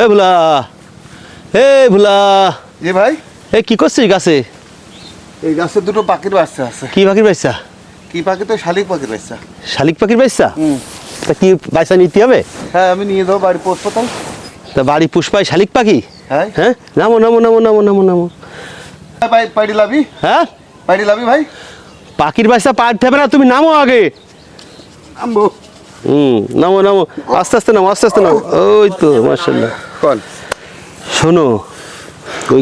এ ভোলা, এ ভোলা, জি ভাই, এ কি করছিস গাছে? এই গাছে দুটো পাখির বাচ্চা আছে। কি পাখির বাচ্চা? কি পাখি? তো শালিক পাখির বাচ্চা। শালিক পাখির বাচ্চা? হুম। তা কি বাচ্চা নিতে হবে? হ্যাঁ, আমি নিয়ে যাবো বাড়ি পোষবো তাই। তা বাড়ি পুষ্পায় শালিক পাখি? হ্যাঁ। হ্যাঁ, নামো নামো নামো নামো নামো নামো। ভাই পাইডি লাভি, হ্যাঁ, পাইডি লাভি ভাই। পাখির বাচ্চা পাঠতে হবে না, তুমি নামো আগে। আম্বু নামো নামো, আস্তে আস্তে নামো, আস্তে আস্তে নামো। ওই তো মাশাআল্লাহ। কোন শোনো, ওই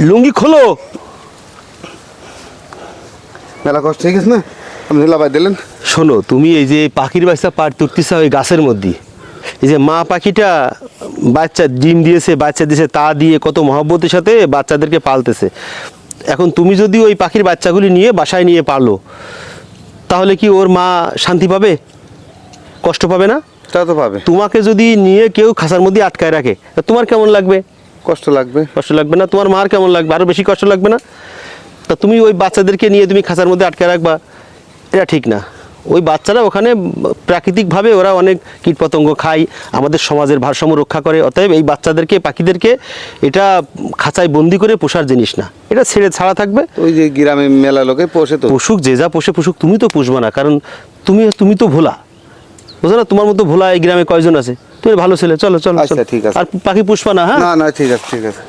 লুঙ্গি খোলো। মেলা কষ্ট হয়ে গেছে না, আপনি লাভাই দিলেন। শোনো, তুমি এই যে পাখির বাচ্চা পাট তুলতেছ ওই গাছের মধ্যে, এই যে মা পাখিটা বাচ্চা ডিম দিয়েছে, বাচ্চা দিয়েছে, তা দিয়ে কত মহব্বতের সাথে বাচ্চাদেরকে পালতেছে। এখন তুমি যদি ওই পাখির বাচ্চাগুলি নিয়ে বাসায় নিয়ে পালো, তাহলে কি ওর মা শান্তি পাবে? কষ্ট পাবে না? তা তো পাবে। তোমাকে যদি নিয়ে কেউ খাঁচার মধ্যে আটকায় রাখে, তা তোমার কেমন লাগবে? কষ্ট লাগবে। কষ্ট লাগবে না? তোমার মার কেমন লাগবে? আরও বেশি কষ্ট লাগবে না? তা তুমি ওই বাচ্চাদেরকে নিয়ে তুমি খাঁচার মধ্যে আটকে রাখবা, এটা ঠিক না। ওই বাচ্চারা ওখানে প্রাকৃতিকভাবে ওরা অনেক কীটপতঙ্গ খায়, আমাদের সমাজের ভারসাম্য রক্ষা করে। অতএব এই বাচ্চাদেরকে, পাখিদেরকে এটা খাঁচায় বন্দি করে পোষার জিনিস না, এটা ছেড়ে ছাড়া থাকবে। ওই যে গ্রামে মেলা লোকে পোষে তো। পশুক যে যা পোষে পুষুক, তুমি তো পুষবা না, কারণ তুমি তো ভোলা, বুঝো না? তোমার মতো ভোলা এই গ্রামে কয়জন আছে? তুমি ভালো ছেলে, চলো চলো আচ্ছা, চলো। ঠিক আছে। আর পাখি পুষবা না? হ্যাঁ, না না, ঠিক আছে ঠিক আছে।